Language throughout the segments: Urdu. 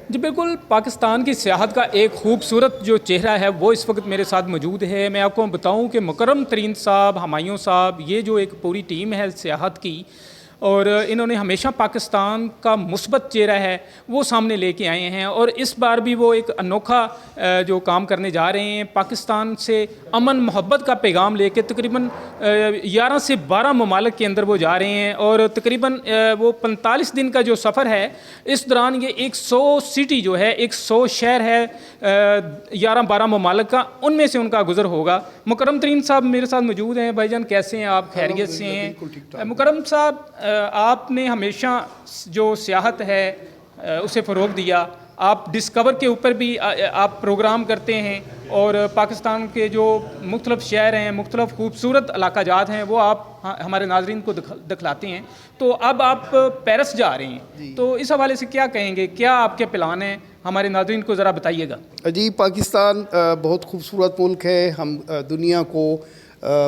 جی بالکل، پاکستان کی سیاحت کا ایک خوبصورت جو چہرہ ہے وہ اس وقت میرے ساتھ موجود ہے۔ میں آپ کو بتاؤں کہ مکرم ترین صاحب، ہمایوں صاحب، یہ جو ایک پوری ٹیم ہے سیاحت کی، اور انہوں نے ہمیشہ پاکستان کا مثبت چہرہ ہے وہ سامنے لے کے آئے ہیں، اور اس بار بھی وہ ایک انوکھا جو کام کرنے جا رہے ہیں، پاکستان سے امن محبت کا پیغام لے کے تقریباً 11 سے 12 ممالک کے اندر وہ جا رہے ہیں، اور تقریباً وہ 45 دن کا جو سفر ہے اس دوران یہ 100 سٹی جو ہے، 100 شہر ہے 11-12 ممالک کا، ان میں سے ان کا گزر ہوگا۔ مکرم ترین صاحب میرے ساتھ موجود ہیں۔ بھائی جان کیسے ہیں آپ؟ خیریت سے ہیں؟ مکرم صاحب، آپ نے ہمیشہ جو سیاحت ہے اسے فروغ دیا، آپ ڈسکور کے اوپر بھی آپ پروگرام کرتے ہیں، اور پاکستان کے جو مختلف شہر ہیں، مختلف خوبصورت علاقہ جات ہیں وہ آپ ہمارے ناظرین کو دکھلاتے ہیں۔ تو اب آپ پیرس جا رہے ہیں، تو اس حوالے سے کیا کہیں گے؟ کیا آپ کے پلان ہیں؟ ہمارے ناظرین کو ذرا بتائیے گا۔ جی، پاکستان بہت خوبصورت ملک ہے۔ ہم دنیا کو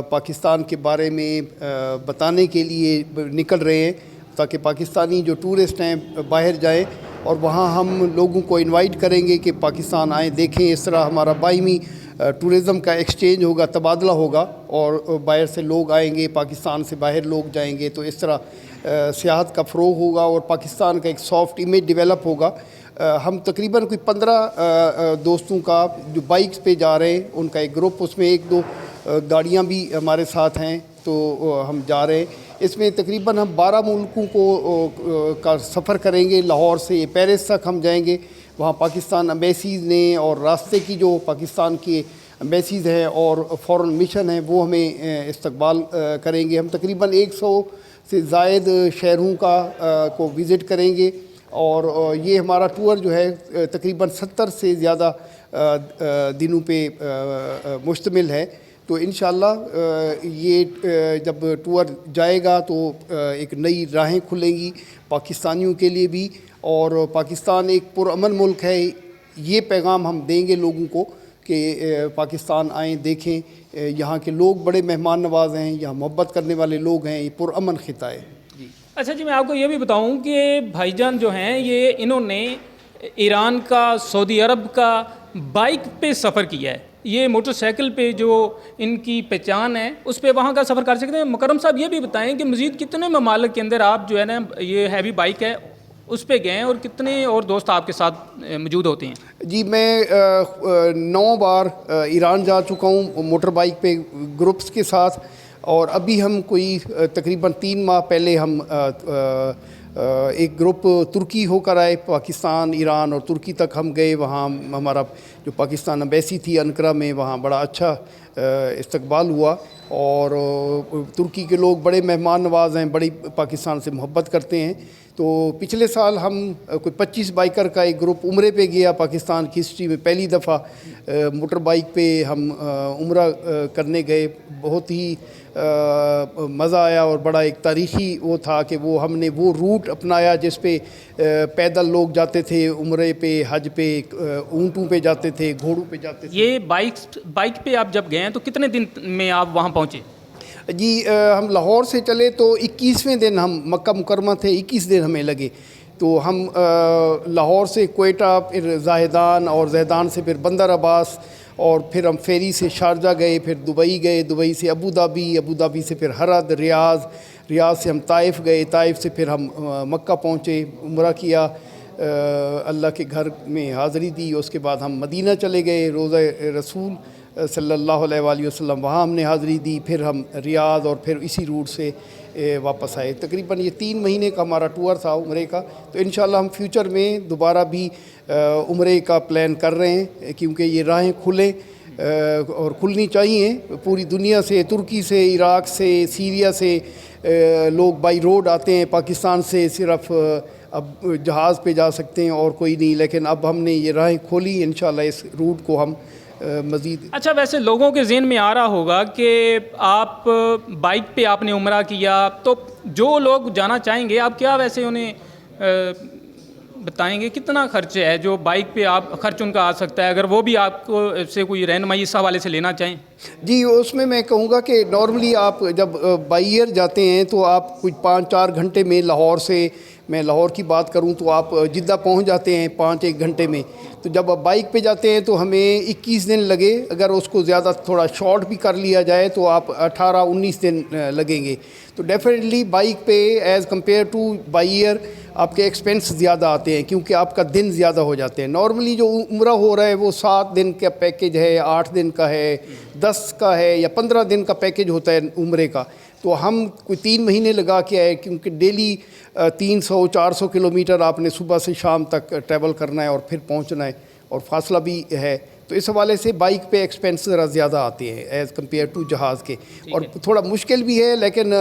پاکستان کے بارے میں بتانے کے لیے نکل رہے ہیں، تاکہ پاکستانی جو ٹورسٹ ہیں باہر جائیں، اور وہاں ہم لوگوں کو انوائٹ کریں گے کہ پاکستان آئیں، دیکھیں۔ اس طرح ہمارا باہمی ٹورزم کا ایکسچینج ہوگا، تبادلہ ہوگا، اور باہر سے لوگ آئیں گے، پاکستان سے باہر لوگ جائیں گے، تو اس طرح سیاحت کا فروغ ہوگا اور پاکستان کا ایک سافٹ امیج ڈیولپ ہوگا۔ ہم تقریباً کوئی 15 دوستوں کا جو بائکس پہ جا رہے ہیں، ان کا ایک گروپ، اس میں 1-2 گاڑیاں بھی ہمارے ساتھ ہیں، تو ہم جا رہے ہیں۔ اس میں تقریباً ہم 12 ملکوں کا سفر کریں گے۔ لاہور سے پیرس تک ہم جائیں گے، وہاں پاکستان ایمبیسیز نے اور راستے کی جو پاکستان کی ایمبیسیز ہیں اور فورن مشن ہیں وہ ہمیں استقبال کریں گے۔ ہم تقریباً 100 سے زائد شہروں کو وزٹ کریں گے، اور یہ ہمارا ٹور جو ہے تقریباً 70 سے زیادہ دنوں پہ مشتمل ہے۔ تو انشاءاللہ یہ جب ٹور جائے گا تو ایک نئی راہیں کھلیں گی پاکستانیوں کے لیے بھی، اور پاکستان ایک پرامن ملک ہے۔ یہ پیغام ہم دیں گے لوگوں کو کہ پاکستان آئیں، دیکھیں، یہاں کے لوگ بڑے مہمان نواز ہیں، یہاں محبت کرنے والے لوگ ہیں، یہ پرامن خطہ ہے۔ اچھا جی، میں آپ کو یہ بھی بتاؤں کہ بھائی جان جو ہیں انہوں نے ایران کا، سعودی عرب کا بائک پہ سفر کیا ہے۔ یہ موٹر سائیکل پہ جو ان کی پہچان ہے اس پہ وہاں کا سفر کر سکتے ہیں۔ مکرم صاحب یہ بھی بتائیں کہ مزید کتنے ممالک کے اندر آپ جو ہے نا یہ ہیوی بائک ہے اس پہ گئے ہیں، اور کتنے اور دوست آپ کے ساتھ موجود ہوتے ہیں؟ جی، میں 9 بار ایران جا چکا ہوں موٹر بائک پہ گروپس کے ساتھ، اور ابھی ہم کوئی تقریباً 3 ماہ پہلے ہم ایک گروپ ترکی ہو کر آئے، پاکستان، ایران اور ترکی تک ہم گئے۔ وہاں ہمارا جو پاکستان ایمبیسی تھی انقرہ میں، وہاں بڑا اچھا استقبال ہوا، اور ترکی کے لوگ بڑے مہمان نواز ہیں، بڑی پاکستان سے محبت کرتے ہیں۔ تو پچھلے سال ہم کوئی 25 بائکر کا ایک گروپ عمرے پہ گیا، پاکستان کی ہسٹری میں پہلی دفعہ موٹر بائک پہ ہم عمرہ کرنے گئے۔ بہت ہی مزہ آیا، اور بڑا ایک تاریخی وہ تھا کہ ہم نے وہ روٹ اپنایا جس پہ پیدل لوگ جاتے تھے عمرے پہ، حج پہ، اونٹوں پہ جاتے تھے، گھوڑوں پہ جاتے تھے۔ یہ بائک پہ آپ جب گئے ہیں تو کتنے دن میں آپ وہاں پہنچے؟ جی، ہم لاہور سے چلے تو 21ویں دن ہم مکہ مکرمہ تھے، 21 دن ہمیں لگے۔ تو ہم لاہور سے کوئٹہ، پھر زاہدان، اور زاہدان سے پھر بندر عباس، اور پھر ہم فیری سے شارجہ گئے، پھر دبئی گئے، دبئی سے ابوظہبی سے پھر ہرد، ریاض سے ہم طائف گئے، طائف سے پھر ہم مکہ پہنچے، عمرہ کیا، اللہ کے گھر میں حاضری دی۔ اس کے بعد ہم مدینہ چلے گئے، روضہ رسول صلی اللہ علیہ وآلہ وسلم، وہاں ہم نے حاضری دی، پھر ہم ریاض، اور پھر اسی روٹ سے واپس آئے۔ تقریباً یہ 3 مہینے کا ہمارا ٹور تھا عمرے کا۔ تو انشاءاللہ ہم فیوچر میں دوبارہ بھی عمرے کا پلان کر رہے ہیں، کیونکہ یہ راہیں کھلیں اور کھلنی چاہیے پوری دنیا سے، ترکی سے، عراق سے، سیریا سے لوگ بائی روڈ آتے ہیں، پاکستان سے صرف اب جہاز پہ جا سکتے ہیں اور کوئی نہیں، لیکن اب ہم نے یہ راہیں کھولی، انشاءاللہ اس روٹ کو ہم مزید۔ اچھا، ویسے لوگوں کے ذہن میں آ رہا ہوگا کہ آپ بائک پہ آپ نے عمرہ کیا، تو جو لوگ جانا چاہیں گے آپ کیا ویسے انہیں بتائیں گے کتنا خرچ ہے جو بائک پہ آپ خرچ ان کا آ سکتا ہے، اگر وہ بھی آپ کو سے کوئی رہنمائی اس حوالے سے لینا چاہیں؟ جی، اس میں کہوں گا کہ نارملی آپ جب بائی ایئر جاتے ہیں تو آپ کچھ 5-4 گھنٹے میں لاہور سے میں لاہور کی بات کروں تو آپ جدہ پہنچ جاتے ہیں 5-1 گھنٹے میں. تو جب آپ بائک پہ جاتے ہیں تو ہمیں 21 دن لگے, اگر اس کو زیادہ تھوڑا شارٹ بھی کر لیا جائے تو آپ 18-19 دن لگیں گے. تو ڈیفینیٹلی بائک پہ as compare to by air آپ کے ایکسپینس زیادہ آتے ہیں, کیونکہ آپ کا دن زیادہ ہو جاتے ہیں. نارملی جو عمرہ ہو رہا ہے وہ 7 دن کا پیکیج ہے, 8 دن کا ہے, 10 کا ہے, یا 15 دن کا پیکیج ہوتا ہے عمرے کا. تو ہم کوئی 3 مہینے لگا کے آئے, کیونکہ ڈیلی 300-400 کلومیٹر آپ نے صبح سے شام تک ٹریول کرنا ہے اور پھر پہنچنا ہے, اور فاصلہ بھی ہے. تو اس حوالے سے بائک پہ ایکسپینس ذرا زیادہ آتے ہیں ایز کمپیئر ٹو جہاز کے, اور تھوڑا مشکل بھی ہے. لیکن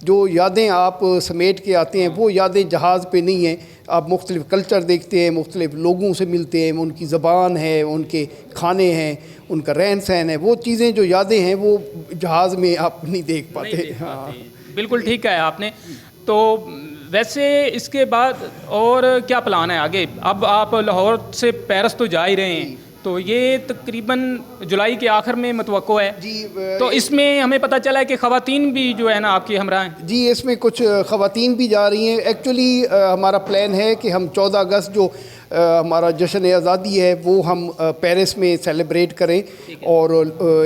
جو یادیں آپ سمیٹ کے آتے ہیں وہ یادیں جہاز پہ نہیں ہیں. آپ مختلف کلچر دیکھتے ہیں, مختلف لوگوں سے ملتے ہیں, ان کی زبان ہے, ان کے کھانے ہیں, ان کا رہن سہن ہے, وہ چیزیں جو یادیں ہیں وہ جہاز میں آپ نہیں دیکھ پاتے. ہاں بالکل ٹھیک ہے آپ نے. تو ویسے اس کے بعد اور کیا پلان ہے آگے؟ اب آپ لاہور سے پیرس تو جا ہی رہے ہیں, تو یہ تقریباً جولائی کے آخر میں متوقع ہے. جی, تو اس میں ہمیں پتہ چلا ہے کہ خواتین بھی جو ہے نا آپ کی ہمراہ ہیں. جی, اس میں کچھ خواتین بھی جا رہی ہیں. ایکچولی ہمارا پلان ہے کہ ہم 14 اگست جو ہمارا جشن آزادی ہے وہ ہم پیرس میں سیلیبریٹ کریں, اور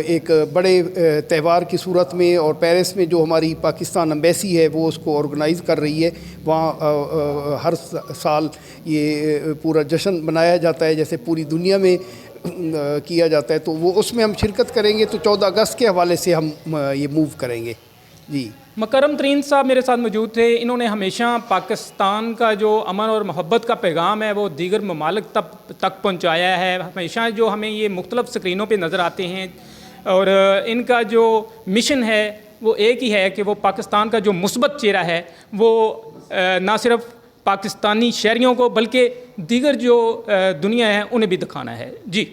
ایک بڑے تہوار کی صورت میں, اور پیرس میں جو ہماری پاکستان ایمبیسی ہے وہ اس کو آرگنائز کر رہی ہے. وہاں ہر سال یہ پورا جشن منایا جاتا ہے جیسے پوری دنیا میں کیا جاتا ہے. تو وہ اس میں ہم شرکت کریں گے. تو 14 اگست کے حوالے سے ہم یہ موو کریں گے. جی, مکرم ترین صاحب میرے ساتھ موجود تھے. انہوں نے ہمیشہ پاکستان کا جو امن اور محبت کا پیغام ہے وہ دیگر ممالک تک پہنچایا ہے. ہمیشہ جو ہمیں یہ مختلف سکرینوں پہ نظر آتے ہیں, اور ان کا جو مشن ہے وہ ایک ہی ہے کہ وہ پاکستان کا جو مثبت چہرہ ہے وہ نہ صرف پاکستانی شہریوں کو بلکہ دیگر جو دنیا ہے انہیں بھی دکھانا ہے. جی.